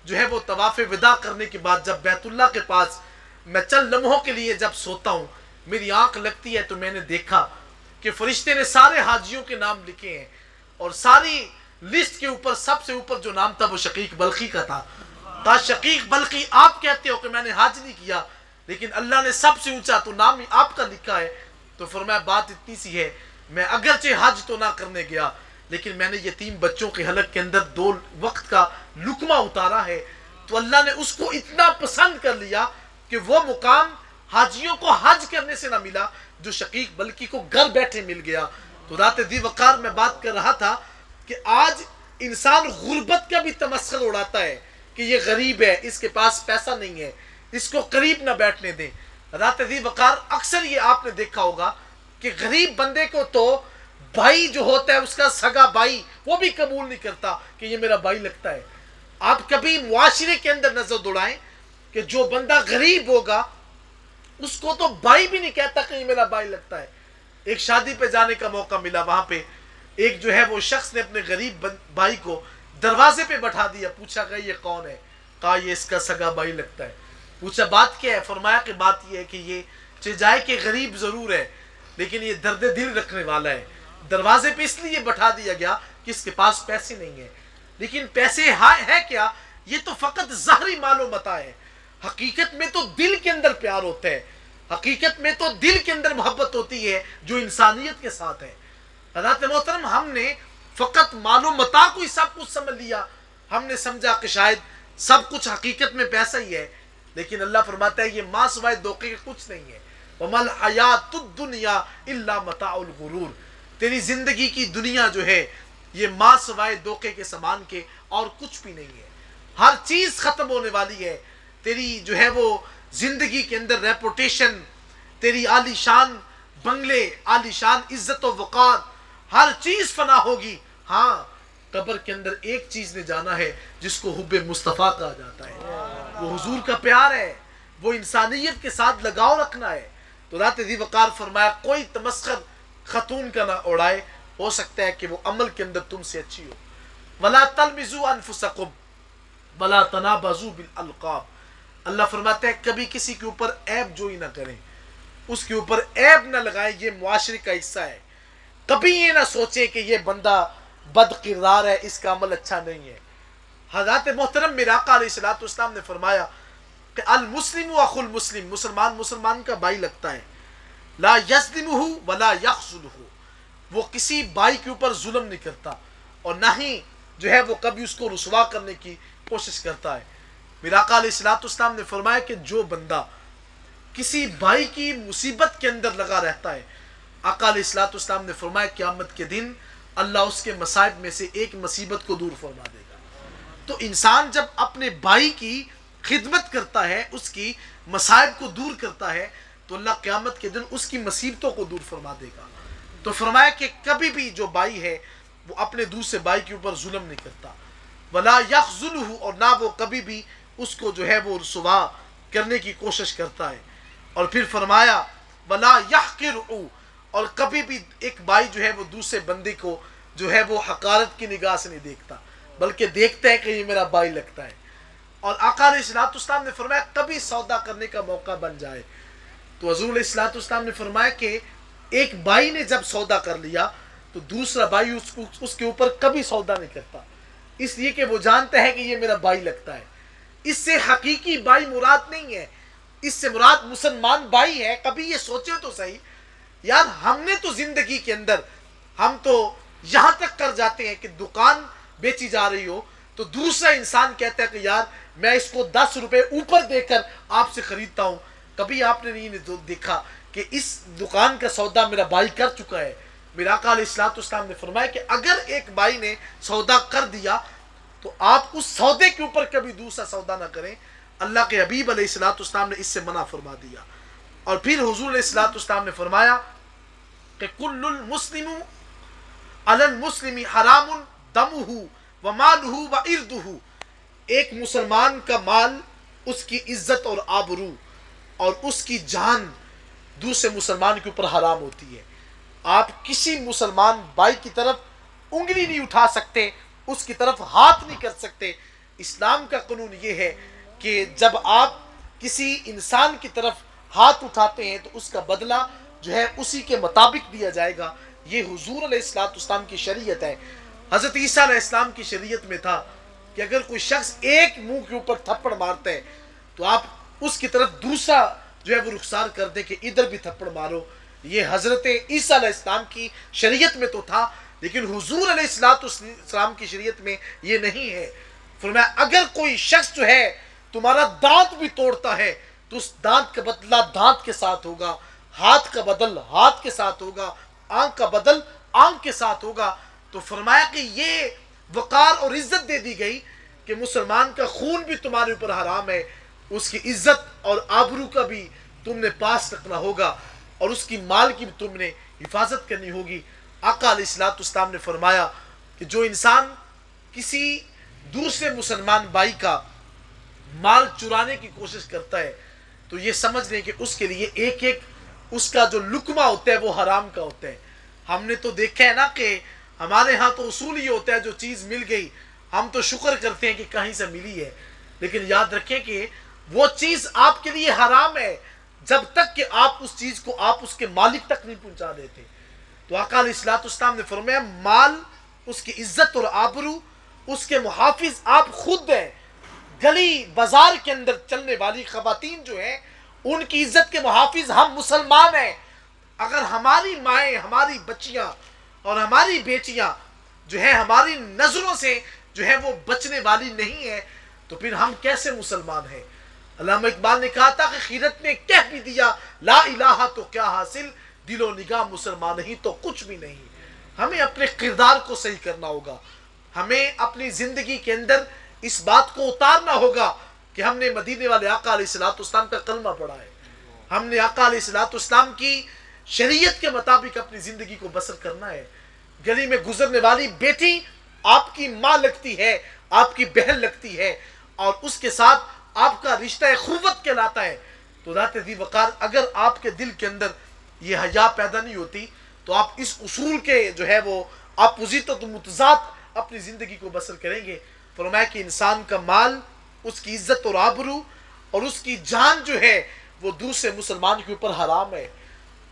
جو ہے وہ طواف وداع کرنے کے بعد جب بیت اللہ کے پاس میں چند لمحوں کے لیے جب سوتا ہوں، میری آنکھ لگتی ہے تو میں نے دیکھا کہ فرشتے نے سارے حاجیوں کے نام لکھے ہیں، اور ساری لسٹ کے اوپر سب سے اوپر جو نام تھا وہ شقیق بلخی کا تھا۔ کہا شقیق بلخی آپ کہتے ہو کہ میں نے حج نہیں کیا، لیکن اللہ نے سب سے اونچا تو نام ہی آپ کا لکھا ہے۔ تو فرمایا بات اتنی سی ہے، میں اگرچہ حج تو نہ کرنے گیا، لیکن میں نے یتیم بچوں کے حلق کے اندر 2 وقت کا لقمہ اتارا ہے، تو اللہ نے اس کو اتنا پسند کر لیا کہ وہ مقام حاجیوں کو حج کرنے سے نہ ملا جو شقیق بلخی کو گھر بیٹھے مل گیا۔ تو رات دی وقار میں بات کر رہا تھا کہ آج انسان غربت کا بھی تمسخر اڑاتا ہے کہ یہ غریب ہے، اس کے پاس پیسہ نہیں ہے، اس کو قریب نہ بیٹھنے دیں۔ رات دی وقار اکثر یہ آپ نے دیکھا ہوگا کہ غریب بندے کو تو بھائی جو ہوتا ہے اس کا سگا بھائی وہ بھی قبول نہیں کرتا کہ یہ میرا بھائی لگتا ہے۔ آپ کبھی معاشرے کے اندر نظر دوڑائیں کہ جو بندہ غریب ہوگا اس کو تو بھائی بھی نہیں کہتا کہ یہ میرا بھائی لگتا ہے۔ ایک شادی پہ جانے کا موقع ملا، وہاں پہ ایک جو ہے وہ شخص نے اپنے غریب بھائی کو دروازے پہ بٹھا دیا، پوچھا کہ یہ کون ہے؟ کہا یہ اس کا سگا بھائی لگتا ہے۔ پوچھا بات کیا ہے؟ فرمایا کہ بات یہ ہے کہ یہ چجائے کہ غریب ضرور ہے لیکن یہ درد دل رکھنے والا ہے۔ دروازے پہ اس لیے بٹھا دیا گیا کہ اس کے پاس پیسے نہیں ہیں، لیکن پیسے ہے کیا؟ یہ تو فقط ظاہری مال و متاع ہے، حقیقت میں تو دل کے اندر پیار ہوتا ہے، حقیقت میں تو دل کے اندر محبت ہوتی ہے جو انسانیت کے ساتھ ہے۔ حضرات محترم، ہم نے فقط مال و متاع کو ہی سب کچھ سمجھ لیا، ہم نے سمجھا کہ شاید سب کچھ حقیقت میں پیسہ ہی ہے، لیکن اللہ فرماتا ہے یہ ماں سوائے دھوکے کے کچھ نہیں ہے۔ وَمَا الْحَيَاةُ الدُّنْيَا إِلَّا مَتَاعُ الْغُرُورِ، تیری زندگی کی دنیا جو ہے یہ ماں سوائے دھوکے کے سامان کے اور کچھ بھی نہیں ہے، ہر چیز ختم ہونے والی ہے۔ تیری جو ہے وہ زندگی کے اندر ریپوٹیشن، تیری عالی شان بنگلے، عالی شان عزت و وقار، ہر چیز فنا ہوگی۔ ہاں قبر کے اندر ایک چیز نے جانا ہے جس کو حب مصطفیٰ کہا جاتا ہے، وہ حضور کا پیار ہے، وہ انسانیت کے ساتھ لگاؤ رکھنا ہے۔ تو رات ذی وقار فرمایا کوئی تمسخر خاتون کا نہ اڑائے، ہو سکتا ہے کہ وہ عمل کے اندر تم سے اچھی ہو۔ وَلَا تَلْمِزُوا أَنفُسَكُمْ وَلَا تَنَابَزُوا بِالْأَلْقَابِ، اللہ فرماتا ہے کبھی کسی کے اوپر عیب جوئی نہ کریں، اس کے اوپر عیب نہ لگائیں، یہ معاشرے کا حصہ ہے۔ کبھی یہ نہ سوچیں کہ یہ بندہ بد کردار ہے، اس کا عمل اچھا نہیں ہے۔ حضرت محترم میرے آقا علیہ الصلوۃ والسلام نے فرمایا کہ المسلم اخو المسلم، مسلمان مسلمان کا بھائی لگتا ہے، لا یظلمہ ولا یخذلہ، وہ کسی بھائی کے اوپر ظلم نہیں کرتا اور نہ ہی جو ہے وہ کبھی اس کو رسوا کرنے کی کوشش کرتا ہے۔ میرے آقا علیہ الصلوۃ والسلام نے فرمایا کہ جو بندہ کسی بھائی کی مصیبت کے اندر لگا رہتا ہے، آقا علیہ الصلوۃ والسلام نے فرمایا قیامت کے دن اللہ اس کے مصائب میں سے ایک مصیبت کو دور فرما دے گا۔ تو انسان جب اپنے بھائی کی خدمت کرتا ہے، اس کی مصائب کو دور کرتا ہے، تو اللہ قیامت کے دن اس کی مصیبتوں کو دور فرما دے گا۔ تو فرمایا کہ کبھی بھی جو بھائی ہے وہ اپنے دوسرے بھائی کے اوپر ظلم نہیں کرتا، ولا یخذلہ، اور نہ وہ کبھی بھی اس کو جو ہے وہ رسوا کرنے کی کوشش کرتا ہے۔ اور پھر فرمایا ولا یحقر، اور کبھی بھی ایک بھائی جو ہے وہ دوسرے بندے کو جو ہے وہ حقارت کی نگاہ سے نہیں دیکھتا، بلکہ دیکھتا ہے کہ یہ میرا بھائی لگتا ہے۔ اور آقا علیہ الصلوۃ والسلام نے فرمایا کبھی سودا کرنے کا موقع بن جائے تو حضور علیہ الصلوۃ والسلام نے فرمایا کہ ایک بھائی نے جب سودا کر لیا تو دوسرا بھائی اس کے اوپر کبھی سودا نہیں کرتا، اس لیے کہ وہ جانتا ہے کہ یہ میرا بھائی لگتا ہے۔ اس سے حقیقی بھائی مراد نہیں ہے، اس سے مراد مسلمان بھائی ہے۔ کبھی یہ سوچے تو صحیح، یار ہم نے تو زندگی کے اندر ہم تو یہاں تک کر جاتے ہیں کہ دکان بیچی جا رہی ہو تو دوسرا انسان کہتا ہے کہ یار میں اس کو 10 روپے اوپر دے کر آپ سے خریدتا ہوں۔ کبھی آپ نے نہیں دیکھا کہ اس دکان کا سودا میرا بھائی کر چکا ہے۔ میرا آقا علیہ الصلوۃ والسلام نے فرمایا کہ اگر ایک بھائی نے سودا کر دیا تو آپ اس سودے کے اوپر کبھی دوسرا سودا نہ کریں۔ اللہ کے حبیب علیہ الصلوۃ والسلام نے اس سے منع فرما دیا۔ اور پھر حضور علیہ الصلوۃ والسلام نے فرمایا کہ کل المسلم علی المسلم حرام دمہ ومالہ وعرضہ، ایک مسلمان کا مال، اس کی عزت اور آبرو اور اس کی جان دوسرے مسلمان کے اوپر حرام ہوتی ہے۔ آپ کسی مسلمان بھائی کی طرف انگلی نہیں اٹھا سکتے، اس کی طرف ہاتھ نہیں کر سکتے۔ اسلام کا قانون یہ ہے کہ جب آپ کسی انسان کی طرف ہاتھ اٹھاتے ہیں تو اس کا بدلہ جو ہے اسی کے مطابق دیا جائے گا۔ یہ حضور علیہ الصلوۃ والسلام کی شریعت ہے۔ حضرت عیسیٰ علیہ السلام کی شریعت میں تھا کہ اگر کوئی شخص ایک منہ کے اوپر تھپڑ مارتا ہے تو آپ اس کی طرف دوسرا جو ہے وہ رخسار کر دیں کہ ادھر بھی تھپڑ مارو۔ یہ حضرت عیسیٰ علیہ السلام کی شریعت میں تو تھا، لیکن حضور علیہ الصلوۃ والسلام کی شریعت میں یہ نہیں ہے۔ فرمایا اگر کوئی شخص جو ہے تمہارا دانت بھی توڑتا ہے تو اس دانت کا بدلہ دانت کے ساتھ ہوگا، ہاتھ کا بدل ہاتھ کے ساتھ ہوگا، آنکھ کا بدل آنکھ کے ساتھ ہوگا۔ تو فرمایا کہ یہ وقار اور عزت دے دی گئی کہ مسلمان کا خون بھی تمہارے اوپر حرام ہے، اس کی عزت اور آبرو کا بھی تم نے پاس رکھنا ہوگا اور اس کی مال کی بھی تم نے حفاظت کرنی ہوگی۔ آقا علیہ الصلوۃ والسلام نے فرمایا کہ جو انسان کسی دوسرے مسلمان بھائی کا مال چرانے کی کوشش کرتا ہے تو یہ سمجھ لیں کہ اس کے لیے ایک ایک اس کا جو لقمہ ہوتا ہے وہ حرام کا ہوتا ہے۔ ہم نے تو دیکھا ہے نا کہ ہمارے ہاں تو اصول یہ ہوتا ہے جو چیز مل گئی ہم تو شکر کرتے ہیں کہ کہیں سے ملی ہے، لیکن یاد رکھیں کہ وہ چیز آپ کے لیے حرام ہے جب تک کہ آپ اس چیز کو آپ اس کے مالک تک نہیں پہنچا دیتے۔ تو آقا علیہ الصلوۃ والسلام نے فرمایا مال، اس کی عزت اور آبرو، اس کے محافظ آپ خود ہیں۔ گلی بازار کے اندر چلنے والی خواتین جو ہیں ان کی عزت کے محافظ ہم مسلمان ہیں۔ اگر ہماری مائیں، ہماری بچیاں اور ہماری بیٹیاں جو ہے ہماری نظروں سے جو ہے وہ بچنے والی نہیں ہے تو پھر ہم کیسے مسلمان ہیں؟ علامہ اقبال نے کہا تھا کہ خیرت نے کہہ بھی دیا لا الہ تو کیا حاصل، دل و نگاہ مسلمان نہیں تو کچھ بھی نہیں۔ ہمیں اپنے کردار کو صحیح کرنا ہوگا، ہمیں اپنی زندگی کے اندر اس بات کو اتارنا ہوگا کہ ہم نے مدینے والے آقا علیہ الصلوۃ والسلام کا کلمہ پڑھا ہے، ہم نے آقا علیہ الصلوۃ والسلام کی شریعت کے مطابق اپنی زندگی کو بسر کرنا ہے۔ گلی میں گزرنے والی بیٹی آپ کی ماں لگتی ہے، آپ کی بہن لگتی ہے اور اس کے ساتھ آپ کا رشتہ اخوت کہلاتا ہے۔ تو ذات ذی وقار اگر آپ کے دل کے اندر یہ حیا پیدا نہیں ہوتی تو آپ اس اصول کے جو ہے وہ اپوزٹ و متضاد اپنی زندگی کو بسر کریں گے۔ فرمایا کہ انسان کا مال، اس کی عزت اور آبرو اور اس کی جان جو ہے وہ دوسرے مسلمان کے اوپر حرام ہے۔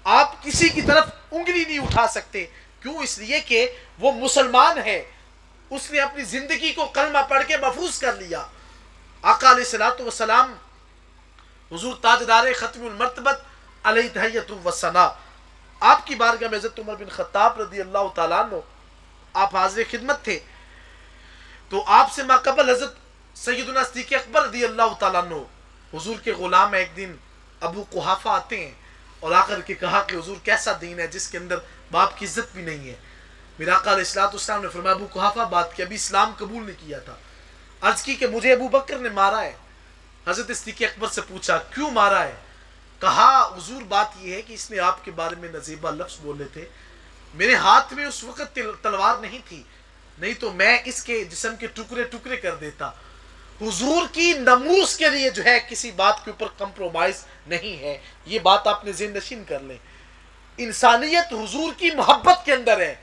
آپ کسی کی طرف انگلی نہیں اٹھا سکتے، کیوں؟ اس لیے کہ وہ مسلمان ہے، اس نے اپنی زندگی کو کلمہ پڑھ کے محفوظ کر لیا۔ آقا علیہ الصلوۃ والسلام حضور تاجدار ختم المرتبت علیہ تحیۃ و ثنا، آپ کی بارگاہ میں حضرت عمر بن خطاب رضی اللہ تعالیٰ عنہ آپ حاضر خدمت تھے، تو آپ سے ماقبل حضرت سیدنا صدیق اکبر رضی اللہ تعالیٰ عنہ حضور کے غلام ایک دن ابو قحافہ آتے ہیں اور آ کر کے کہا کہ حضور کیسا دین ہے جس کے اندر باپ کی عزت بھی نہیں ہے؟ میرا آقا علیہ الصلوۃ والسلام نے فرمایا ابو قحافہ بات کی، ابھی اسلام قبول نہیں کیا تھا۔ عرض کی کہ مجھے ابو بکر نے مارا ہے۔ حضرت صدیق اکبر سے پوچھا کیوں مارا ہے؟ کہا حضور بات یہ ہے کہ اس نے آپ کے بارے میں نزیبہ لفظ بولے تھے، میرے ہاتھ میں اس وقت تلوار نہیں تھی، نہیں تو میں اس کے جسم کے ٹکڑے ٹکڑے کر دیتا۔ حضور کی ناموس کے لیے جو ہے کسی بات کے اوپر کمپرومائز نہیں ہے، یہ بات آپ نے ذہن نشین کر لیں۔ انسانیت حضور کی محبت کے اندر ہے،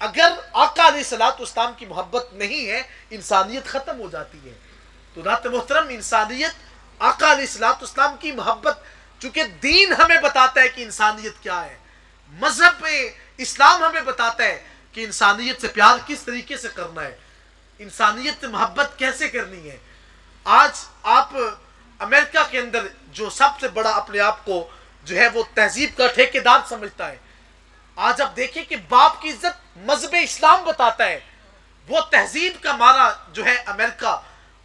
اگر آقا علیہ الصلوۃ والسلام کی محبت نہیں ہے انسانیت ختم ہو جاتی ہے۔ تو نات محترم، انسانیت آقا علیہ الصلوۃ والسلام کی محبت، چونکہ دین ہمیں بتاتا ہے کہ انسانیت کیا ہے، مذہب اسلام ہمیں بتاتا ہے کہ انسانیت سے پیار کس طریقے سے کرنا ہے، انسانیت سے محبت کیسے کرنی ہے۔ آج آپ امریکہ کے اندر جو سب سے بڑا اپنے آپ کو جو ہے وہ تہذیب کا ٹھیکیدار سمجھتا ہے، آج آپ دیکھیں کہ باپ کی عزت مذہب اسلام بتاتا ہے، وہ تہذیب کا مارا جو ہے امریکہ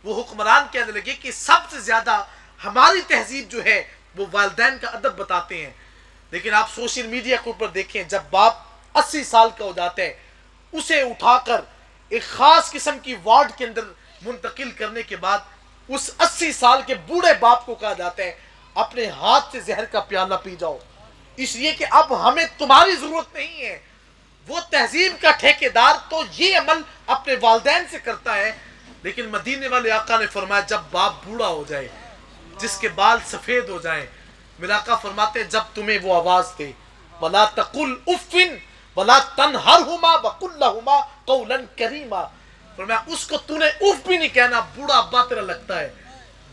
وہ حکمران کہنے لگے کہ سب سے زیادہ ہماری تہذیب جو ہے وہ والدین کا ادب بتاتے ہیں۔ لیکن آپ سوشل میڈیا کے اوپر دیکھیں، جب باپ 80 سال کا ہو جاتا ہے اسے اٹھا کر ایک خاص قسم کی وارڈ کے اندر منتقل کرنے کے بعد اس 80 سال کے بوڑھے باپ کو کہا جاتا ہے اپنے ہاتھ سے زہر کا پیالہ پی جاؤ، اس لیے کہ اب ہمیں تمہاری ضرورت نہیں ہے۔ وہ تہذیب کا ٹھیکیدار تو یہ عمل اپنے والدین سے کرتا ہے، لیکن مدینے والے آقا نے فرمایا جب باپ بوڑھا ہو جائے، جس کے بال سفید ہو جائیں، میرا آقا فرماتے جب تمہیں وہ آواز دے وَلَا تَقُلْ اُفٍّ وَلَا تَنْهَرْهُمَا وَقُلْ لَهُمَا قَوْلًا كَرِيمًا، فرمایا اس کو تو نے اف بھی نہیں کہنا، بوڑھا ابا تیرا لگتا ہے،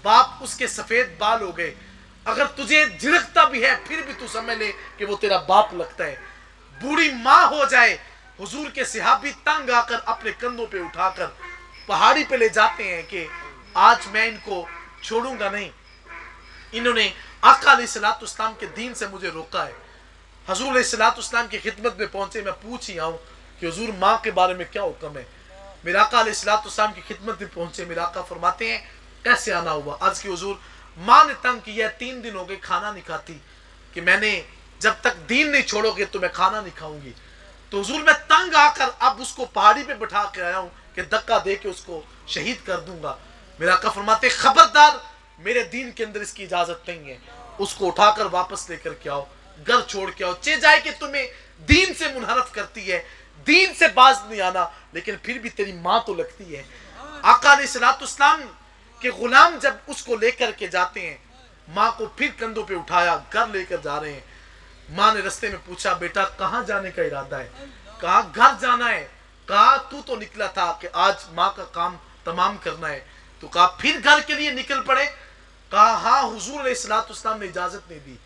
باپ اس کے سفید بال ہو گئے، اگر تجھے جھڑکتا بھی ہے پھر بھی تو سمجھ لے کہ وہ تیرا باپ لگتا ہے۔ بوڑھی ماں ہو جائے، حضور کے صحابی تنگ آ کر اپنے کندھوں پہ اٹھا کر پہاڑی پہ لے جاتے ہیں کہ آج میں ان کو چھوڑوں گا نہیں، انہوں نے آقا علیہ الصلوۃ والسلام کے دین سے مجھے روکا ہے۔ حضور علیہ الصلوۃ والسلام کی خدمت میں پہنچے، میں پوچھ ہی آؤں کہ حضور ماں کے بارے میں کیا حکم ہے۔ میرا آقا علیہ الصلوۃ والسلام کی خدمت میں پہنچے، میرا آقا فرماتے ہیں کیسے آنا ہوا؟ عرض کی حضور ماں نے تنگ کیا، 3 دن ہو گئے کھانا نہیں کھاتی، کہ میں نے جب تک دین نہیں چھوڑو گے تو میں کھانا نہیں کھاؤں گی۔ تو حضور میں تنگ آ کر اب اس کو پہاڑی پہ بٹھا کے آیا ہوں کہ دھکا دے کے اس کو شہید کر دوں گا۔ میرا آقا فرماتے خبردار، میرے دین کے اندر اس کی اجازت نہیں ہے، اس کو اٹھا کر واپس لے کر کے آؤ، گھر چھوڑ کے آؤ، چہ جائے کہ تمہیں دین سے منحرف کرتی ہے، دین سے باز نہیں آنا، لیکن پھر بھی تیری ماں تو لگتی ہے۔ آقا علیہ الصلوۃ والسلام کے غلام جب اس کو لے کر کے جاتے ہیں، ماں کو پھر کندھوں پہ اٹھایا، گھر لے کر جا رہے ہیں، ماں نے رستے میں پوچھا بیٹا کہاں جانے کا ارادہ ہے؟ کہا گھر جانا ہے۔ کہا تو نکلا تھا کہ آج ماں کا کام تمام کرنا ہے، تو کہا پھر گھر کے لیے نکل پڑے؟ کہا ہاں حضور علیہ الصلوۃ والسلام نے اجازت نہیں دی۔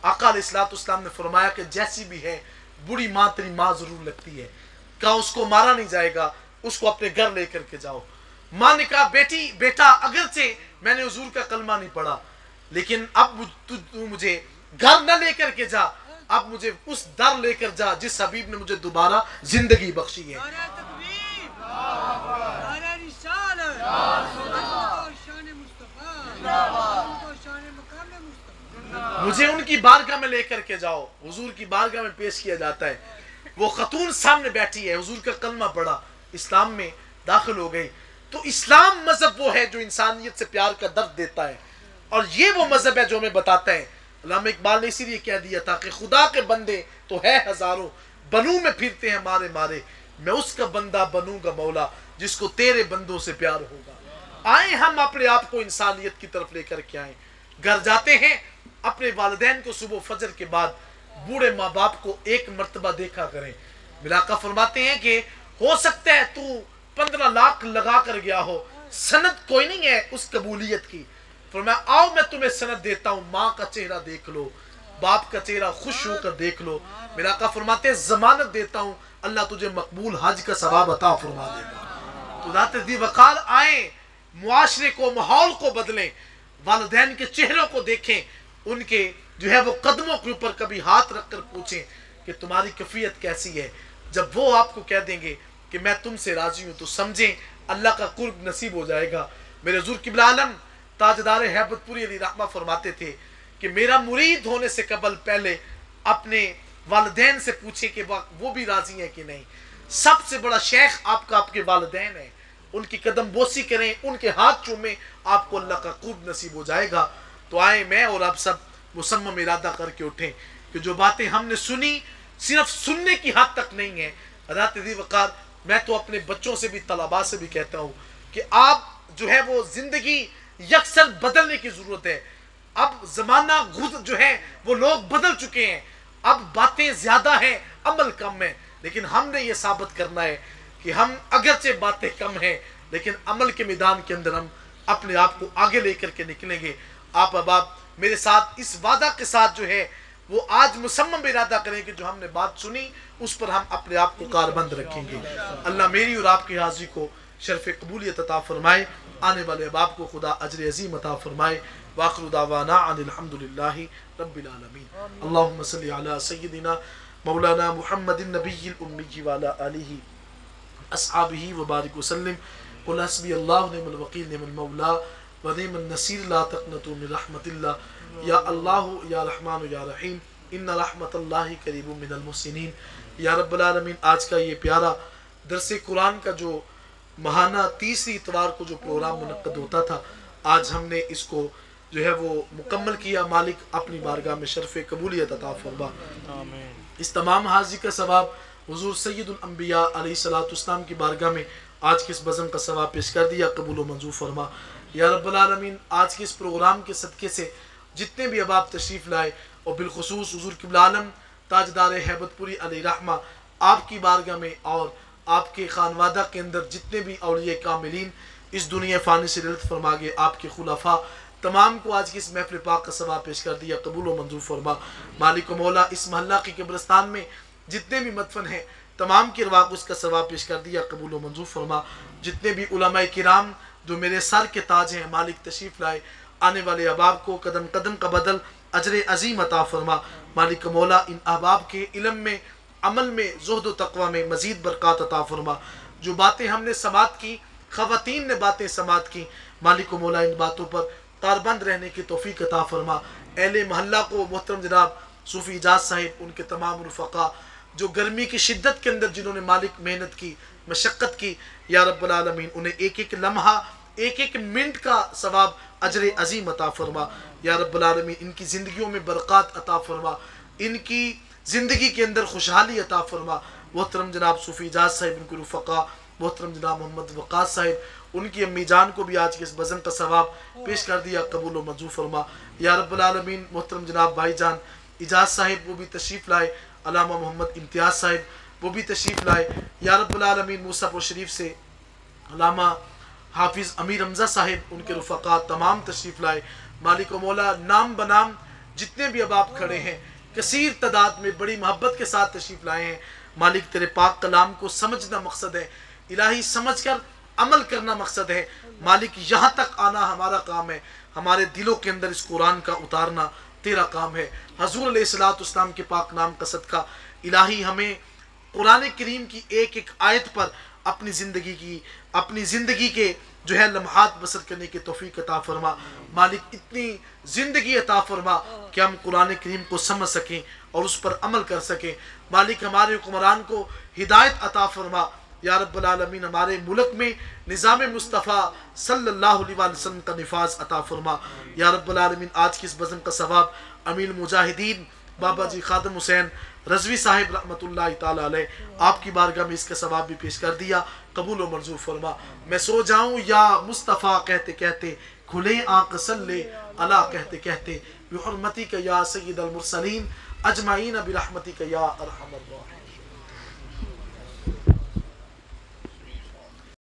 آقا علیہ الصلوۃ والسلام نے فرمایا کہ جیسی بھی ہے بوڑھی ماں تیری ماں ضرور لگتی ہے، کہا اس کو مارا نہیں جائے گا، اس کو اپنے گھر لے کر کے جاؤ۔ ماں نے کہا بیٹا اگرچہ میں نے حضور کا کلمہ نہیں پڑھا، لیکن اب تو مجھے گھر نہ لے کر کے جا، اب مجھے اس در لے کر جا جس حبیب نے مجھے دوبارہ زندگی بخشی ہے۔ مجھے ان کی بارگاہ میں لے کر کے جاؤ، حضور کی بارگاہ میں پیش کیا جاتا ہے، وہ خاتون سامنے بیٹھی ہے، حضور کا کلمہ پڑھا، اسلام میں داخل ہو گئی۔ تو اسلام مذہب وہ ہے جو انسانیت سے پیار کا درد دیتا ہے، اور یہ وہ مذہب ہے جو ہمیں بتاتا ہے۔ علامہ اقبال نے اسی لیے کہہ دیا تھا کہ خدا کے بندے تو ہے ہزاروں، بنوں میں پھرتے ہیں مارے مارے، میں اس کا بندہ بنوں گا مولا جس کو تیرے بندوں سے پیار ہوگا۔ آئیں ہم اپنے آپ کو انسانیت کی طرف لے کر کے آئیں، گھر جاتے ہیں اپنے والدین کو صبح فجر کے بعد بوڑھے ماں باپ کو ایک مرتبہ دیکھا کریں۔ میرا آقا فرماتے ہیں کہ ہو سکتا ہے تو 15 لاکھ لگا کر گیا ہو، سند کوئی نہیں ہے اس قبولیت کی، فرمایا آؤ میں تمہیں سند دیتا ہوں، ماں کا چہرہ دیکھ لو، باپ کا چہرہ خوش ہو کر دیکھ لو. میرا آقا فرماتے ہیں ضمانت دیتا ہوں اللہ تجھے مقبول حج کا ثواب عطا فرما دے گا. تو ذات ذی وقار آئیں، معاشرے کو، ماحول کو بدلیں، والدین کے چہروں کو دیکھیں، ان کے جو ہے وہ قدموں کے اوپر کبھی ہاتھ رکھ کر پوچھیں کہ تمہاری کیفیت کیسی ہے. جب وہ آپ کو کہہ دیں گے کہ میں تم سے راضی ہوں تو سمجھیں اللہ کا قرب نصیب ہو جائے گا. میرے حضور قبلہ عالم تاجدار ہیبت پوری علی رحمہ فرماتے تھے کہ میرا مرید ہونے سے قبل پہلے اپنے والدین سے پوچھیں کہ وہ بھی راضی ہیں کہ نہیں. سب سے بڑا شیخ آپ کا آپ کے والدین ہیں، ان کی قدم بوسی کریں، ان کے ہاتھ چومیں، آپ کو اللہ کا قرب نصیب ہو جائے گا. تو آئیں میں اور آپ سب مصمم ارادہ کر کے اٹھیں کہ جو باتیں ہم نے سنی صرف سننے کی حد تک نہیں ہیں. ذات ذی وقار میں تو اپنے بچوں سے بھی طلباء سے بھی کہتا ہوں کہ آپ جو ہے وہ زندگی یکسر بدلنے کی ضرورت ہے. اب زمانہ جو ہے وہ لوگ بدل چکے ہیں، اب باتیں زیادہ ہیں عمل کم ہے. لیکن ہم نے یہ ثابت کرنا ہے کہ ہم اگرچہ باتیں کم ہیں لیکن عمل کے میدان کے اندر ہم اپنے آپ کو آگے لے کر کے نکلیں گے. آپ اب میرے ساتھ اس وعدہ کے ساتھ جو ہے وہ آج مصمم ارادہ کریں کہ جو ہم نے بات سنی اس پر ہم اپنے آپ کو کاربند رکھیں گے. اللہ میری اور آپ کی حاضری کو شرف قبولیت عطا فرمائے، آنے والے احباب کو خدا اجر عظیم عطا فرمائے. وآخر دعوانا ان الحمدللہ رب العالمین. اللہم صلی علی سیدنا مولانا محمد النبی الامی وعلی آلہ اصحابہ وبارک وسلم. قل حسبی اللہ نعم الوکیل نعم المولا ونعم النصیر لا تقنطوا من رحمت اللہ یا اللہ یا رحمان یا رحیم ان رحمت اللہ قریب من المحسنین. یا رب العالمین آج کا یہ پیارا درس قرآن کا جو ماہانہ تیسری اتوار کو جو پروگرام منعقد ہوتا تھا، آج ہم نے اس کو جو ہے وہ مکمل کیا. مالک اپنی بارگاہ میں شرف قبولیت عطا فرما. اس تمام حاضری کا ثواب حضور سید الانبیاء علیہ السلام کی بارگاہ میں آج کے اس بزم کا ثواب پیش کر دیا، قبول و منظور فرما. یا رب العالمین آج کے اس پروگرام کے صدقے سے جتنے بھی احباب تشریف لائے اور بالخصوص حضور قبلہ عالم تاجدار ہیبت پوری علیہ رحمہ آپ کی بارگاہ میں اور آپ کے خانوادہ کے اندر جتنے بھی اولیاء کاملین اس دنیا فانی سے رحلت فرما گئے، آپ کے خلفاء تمام کو آج کی اس محفل پاک کا ثواب پیش کر دیا، قبول و منظور فرما. مالک و مولا اس محلہ کی قبرستان میں جتنے بھی مدفن ہیں تمام کی ارواح کو اس کا ثواب پیش کر دیا، قبول و منظور فرما. جتنے بھی علماء کرام جو میرے سر کے تاج ہیں مالک تشریف لائے، آنے والے احباب کو قدم قدم کا بدل اجر عظیم عطا فرما. مالک مولا ان احباب کے علم میں، عمل میں، زہد و تقوی میں مزید برکات عطا فرما. جو باتیں ہم نے سماعت کی، خواتین نے باتیں سماعت کی، مالک مولا ان باتوں پر کاربند رہنے کی توفیق عطا فرما. اہل محلہ کو محترم جناب صوفی اجاز صاحب، ان کے تمام رفقا جو گرمی کی شدت کے اندر جنہوں نے مالک محنت کی، مشقت کی، یا رب العالمین انہیں ایک ایک لمحہ، ایک ایک منٹ کا ثواب اجر عظیم عطا فرما. یا رب العالمین ان کی زندگیوں میں برکات عطا فرما، ان کی زندگی کے اندر خوشحالی عطا فرما. محترم جناب صوفی اجاز صاحب، ان کے رفقا محترم جناب محمد وقاص صاحب، ان کی امی جان کو بھی آج کے اس بزم کا ثواب پیش کر دیا، قبول و منظور فرما. یا رب العالمین محترم جناب بھائی جان اجاز صاحب وہ بھی تشریف لائے، علامہ محمد امتیاز صاحب وہ بھی تشریف لائے. یا رب العالمین موسیٰ پور شریف سے علامہ حافظ امیر حمزہ صاحب، ان کے رفقا تمام تشریف لائے. مالک و مولا نام بنام جتنے بھی احباب کھڑے ہیں کثیر تعداد میں بڑی محبت کے ساتھ تشریف لائے ہیں. مالک تیرے پاک کلام کو سمجھنا مقصد ہے، الہی سمجھ کر عمل کرنا مقصد ہے. مالک یہاں تک آنا ہمارا کام ہے، ہمارے دلوں کے اندر اس قرآن کا اتارنا تیرا کام ہے. حضور علیہ السلام کے پاک نام کا صدقہ الہی ہمیں قرآن کریم کی ایک ایک آیت پر اپنی زندگی کے جو ہے لمحات بسر کرنے کی توفیق عطا فرما. مالک اتنی زندگی عطا فرما کہ ہم قرآن کریم کو سمجھ سکیں اور اس پر عمل کر سکیں. مالک ہمارے حکمران کو ہدایت عطا فرما. یا رب العالمین ہمارے ملک میں نظام مصطفیٰ صلی اللہ علیہ وسلم کا نفاذ عطا فرما. یا رب العالمین آج کی اس بزم کا ثواب امیر المجاہدین بابا جی خادم حسین رضوی صاحب رحمۃ اللہ تعالیٰ علیہ آپ کی بارگاہ میں اس کا ثواب بھی پیش کر دیا، قبول و منظور فرما. میں سو جاؤں یا مصطفیٰ کہتے کہتے، کھلے آنکھ صلی اللہ کہتے کہتے، بحرمتی کا یا سید المرسلین اجمعین برحمتی کا یا ارحم الراحمین.